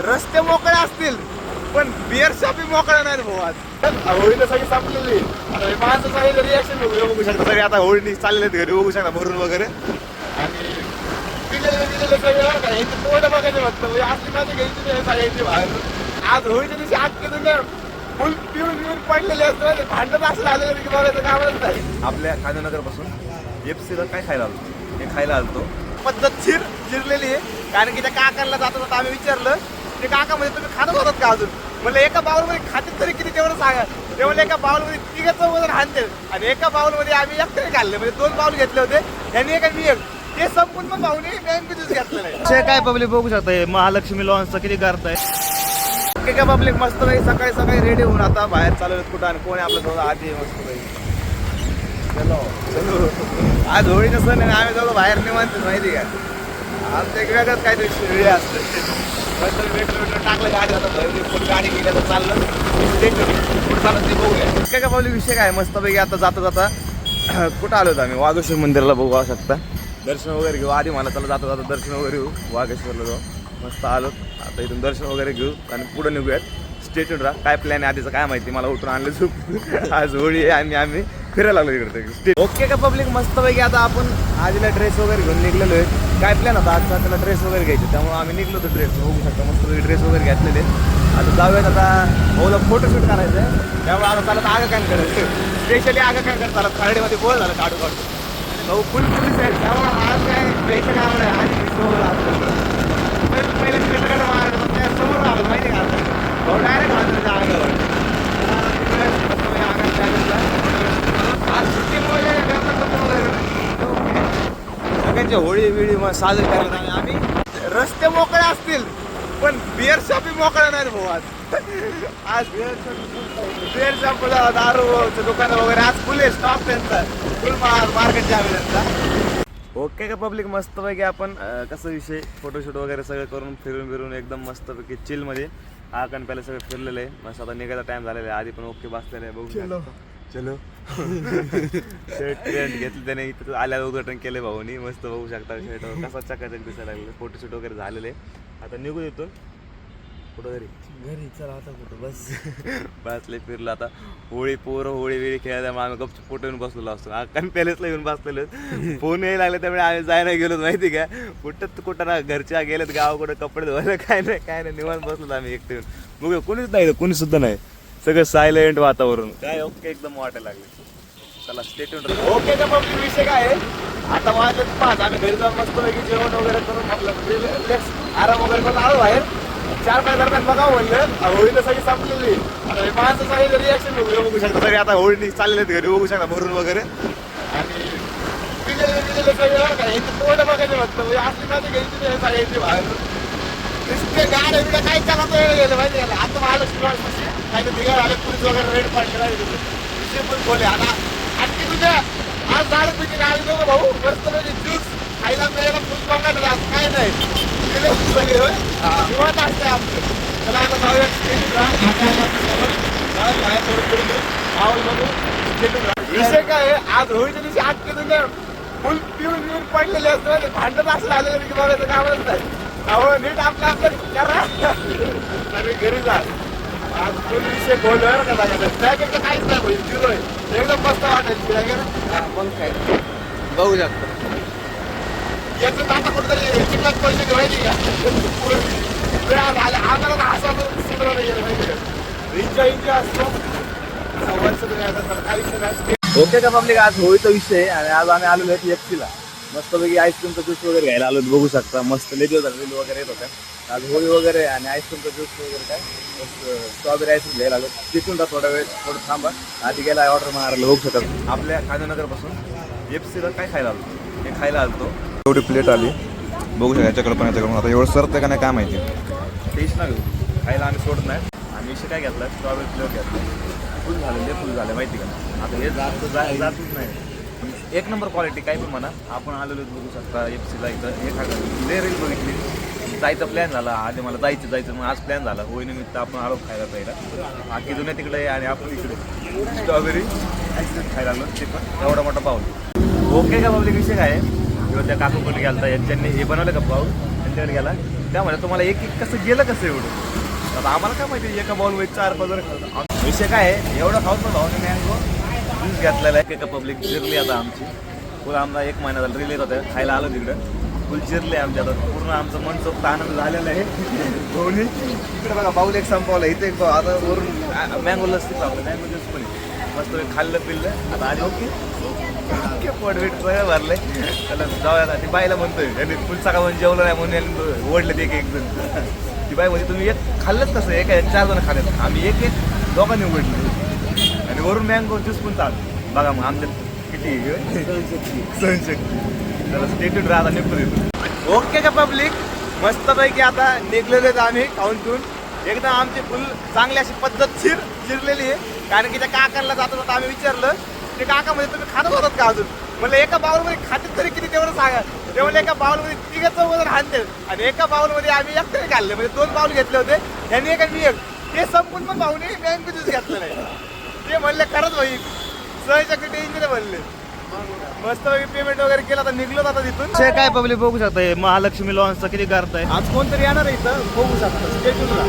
रस्ते मोकळे असतील पण बिअर शॉपी मोकळा नाही भाऊ. आज होळीला सगळी संपलेली. आता माणसं सांगितलं रिॲक्शन बघू शकता सगळे. आता होळी चाललेत घरी बघू शकता भरून वगैरे. आणि पिलेलं सगळं काय तोंड बघायचं फक्त असली माझी घ्यायची सगळ्याची बाहेर. आज होळीच्या दिवशी अख्खे दुनिया फुल पिऊन पडलेले असतं. भांडत असं झालं की बघायचं कामच नाही. आपल्या खांदेनगर पासून एफसीला काय खायला आलो? हे खायला आलतो पद्धतशीर चिरलेली आहे. कारण की त्या काकांना जाता आम्ही विचारलं ते काका म्हणजे तुम्ही खातच होतात का अजून? म्हणलं एका बाउलमध्ये खातील तरी किती तेवढं सांगा. ते म्हणलं एका बाउलमध्ये तिघाचं वजन हाणते आणि एका बाउलमध्ये आम्ही एकट्याने खाल्ले. म्हणजे 2 बाउल घेतले होते यांनी एक आणि मी एक. ते संपून पण भाऊने मॅंगो ज्यूस घेतलं नाही. काय पब्लिक बघू शकता महालक्ष्मी लॉन्सचं किती करताय. ओके का पब्लिक मस्त काही सकाळी सकाळी रेडी होऊन आता बाहेर चालू कुठं आणि कोणी आपल्या जवळ आधी मस्त काही. चलो चलो आज होळीचं सण आहे आम्ही जवळ बाहेर निवांत माहिती का. आमचं एक वेगळंच काहीतरी वेळ असतं. वेटर टाकलं गाडी आता गाडी गेली आता चाललं कुठं चाललं ते बघूया. काय का पब्लिक विषय काय मस्तपैकी आता जाता जाता कुठं आलो होतो आम्ही वाघेश्वर मंदिराला बघू शकता. दर्शन वगैरे घेऊ. आधी मला चला जाता जाता दर्शन वगैरे घेऊ वाघेश्वरला जाऊ. मस्त आलो आता इथून दर्शन वगैरे घेऊ आणि पुढे निघूयात. स्टेटून राहा. काय प्लॅन आहे आधीचं काय माहिती मला उठून आणलं झोप. आज होळी आहे आणि आम्ही फिरायला लागलो इकडे. ओके का पब्लिक मस्तपैकी आता आपण आधीला ड्रेस वगैरे घेऊन निघलेलो आहे. काय प्लॅन होता आजचा त्याला ड्रेस वगैरे घ्यायचे त्यामुळे आम्ही निघलो होतो. ड्रेस बघू शकता मस्तपैकी ड्रेस वगैरे घेतलेले. आता जाऊयात आता भाऊला फोटोशूट करायचं आहे त्यामुळे आता चालत आगा काय करायचं. स्पेशली आगा काय करत चालत खराडीमध्ये बोल झालं काढू भाऊ फुल पोलीस आहे त्यामुळे आज काय पैसे काम नाही. आज पहिले चित्रकडे मारलं त्या समोर आलं माहिती का भाऊ डायरेक्ट हात आगावर. सगळ्यांची होळी बिळी मग साजरी करायला आणि आम्ही रस्ते मोकळे असतील पण बिअर शॉपी मोकळा नाही भाऊ. आज बिअर शॉप दारूचं दुकानं वगैरे आज फुल आहे. स्टॉप त्यांचा फुल मार्केट जावे त्यांचा. ओके का पब्लिक मस्तपैकी आपण कसं विषय फोटोशूट वगैरे सगळं करून फिरून बिरून एकदम मस्तपैकी चिलमध्ये आकण पहिलं सगळं फिरलेलं आहे. मस्त आता निघायचा टाइम झालेला आहे. आधी पण ओके बसलेलं आहे बघू चलो चलो. शर्ट ट्रेंड घेतलं त्याने इथं आल्यावर उद्घाटन केलं भाऊनी मस्त बघू शकता. शर्ट कसा चकाचक दिसायला लागले. फोटोशूट वगैरे झालेले. आता निघून इथून कुठं घरी चला आता कुठं बस बसले फिरलं. आता होळी पोरं होळी वेळी खेळायला आम्ही गपचूप फोटो येऊन बसलेलो असतो. कारण पॅलेसला येऊन बसलेलो. फोन यायला लागले त्यामुळे आम्ही जायला गेलो माहिती का. कुठं ना घरच्या गेलेत गावाकडे कपडे धुवायला काय नाही निवांत बसलो आम्ही एकटे येऊन. बघूया कोणीच नाही कोणी सुद्धा नाही. सगळं सायलेंट वातावरण काय ओके एकदम वाटायला लागले. चला स्टेट ओके का मग विषय काय आहे आता माझ्या 5 आम्ही घरी जाऊन मस्त पैकी जेवण वगैरे करून आपलं आराम वगैरे करून आलो बाहेर. 4-5 दरम्यान बघावं म्हणलं होळीला सगळी संपलेली. आता माणसं सांगितलं रिॲक्शन बघू शकता सगळे. आता होळी चाललेत घरी बघू शकता भरून वगैरे. आणि पिलेलं सगळं काय तोंड बघायचं फक्त असली माझी घ्यायची सगळ्याची बाहेर. गाड्या बिड्या काही चालत गेलं माहिती आहे. आता महालक्ष्मी काय तर तिघा आले पुलिस वगैरे रेड पाडले पण बोले. आता आणखी तुझ्या आज 10 रुपयाची गाडी दोघं भाऊ मस्त म्हणजे ज्यूस खायला मिळायला फुल बघायला असं काय नाही. निवांत असते आमचं. त्याला आता विषय काय आहे आज होळीच्या दिवशी अख्खे दुनिया फुल पिऊन पडलेले असतं. भांडत असं झालेलं की बघायचं कामच नाही. अहो नीट आपलं करा आणि घरी जा. आज फुल विषय बोलवर का त्यापेक्षा काहीच नाही होईल. झिरो आहे एकदम मस्त वाटेल. मग काय बघू शकतो याचं आता कुठतरी चिकलाच पैसे घेवायची का आम्हाला असा सुद्धा नाही गेलं माहिती का. इंजा असतो. ओके का पब्लिक आज होळीचा विषय आणि आज आम्ही आलेलो आहे एफसीला मस्तपैकी आईस्क्रीमचा ज्यूस वगैरे घ्यायला आलो. बघू शकता मस्त लेजो रील वगैरे येत होत्या. आज होळी वगैरे आणि आईस्क्रीमचा ज्यूस वगैरे काय मस्त स्ट्रॉबेरी आईस्क्रीम घ्यायला आलो. तिथून थोडा वेळ थोडं थांबा. आधी गेला ऑर्डर मारायला बघू शकता. आपल्या खांदेनगरपासून एफसीला काय खायला आलो हे खायला आलो. एवढी प्लेट आली बघू शकता याच्याकडे पण याच्याकडून. आता एवढं सरतं का नाही काय माहिती. टेस्ट ना घेऊ खायला आम्ही सोडत नाही. आणि इशे काय घेतला स्ट्रॉबेरी फ्लेवर घेतला. फुल झाले माहिती का. आता हे जातच नाही. एक नंबर क्वालिटी काही पण म्हणा. आपण आलेलो बघू शकता एफसीला इथं हे खायला लय रील बघितली. जायचा प्लॅन झाला. आधी मला जायचं मग आज प्लॅन झाला होळीनिमित्त आपण आलो खायला पहिला. बाकी जुन्या तिकडे आणि आपण इकडे स्ट्रॉबेरी आईस्क्रीम खायला आलो. ते पण एवढा मोठा पाऊल. ओके का पब्लिक विषय काय आहे किंवा त्या काकूकडे गेला यांच्यानी हे बनवलं का पाऊल त्यांच्याकडे गेला त्यामुळे तुम्हाला एक एक कसं गेलं कसं एवढं आता आम्हाला काय माहिती एका बॉलमध्ये 4-5 जण खातात. विषय काय आहे एवढं खाऊन पण भाऊने मँगो ज्यूस घेतलेला आहे. एका पब्लिक जिरली आता आमची फुल आमचा 1 महिना झाला रिलीज होतं खायला आलो तिकडं फुल जिरले आमच्या आता पूर्ण आमचं मनसोक्त आनंद झालेला आहे. दोन्ही इकडे बघा बाऊल एक संपवलं इथे एक आता वरून मँगो लस्सी लावलं मँगो ज्यूस पण मस्त खाल्लं पिल्लं आता आली ओके पोटवेट सगळं भरलंय त्याला जाऊया ती बाईला म्हणतोय त्यांनी फुल सकाळ जेवलं नाही म्हणून ओढले एक जण ती बाई म्हणजे तुम्ही एक खाल्लंच कसं एका 4 जण खाल्लं आम्ही एक दोघांनी उघडलं आणि वरून मँगो ज्यूस पण चालू बघा मग आमच्या किती सहनशक्ती त्याला स्टेट्यूट राहता निघतो येतो. ओके का पब्लिक मस्तपैकी आता निघलेले आम्ही खाऊन पिऊन एकदम आमची फुल चांगली अशी पद्धतशीर जिरलेली आहे. कारण की त्या काकांना जाता जाता आम्ही विचारलं ते काका म्हणजे तुम्ही खात होतात का अजून म्हणलं एका बाउलमध्ये खाते तरी किती तेवढं सांगा ते म्हणलं एका बाउलमध्ये 3-4 हाणते आणि एका बाउलमध्ये आम्ही एकट्याने खाल्ले म्हणजे 2 बाउल घेतले होते त्यांनी एक आणि मी एक ते संपून पण भाऊने मँगो ज्यूस घेतलं नाही ते म्हणले खरंच भाई सहजकट इंजिने म्हणले मस्त पेमेंट वगैरे केलं आता निघलो आता तिथून. काय पब्लिक बघू शकता महालक्ष्मी लॉन्सचं किती करताय आज कोणतरी येणार आहे इथं बघू शकता स्टेटूला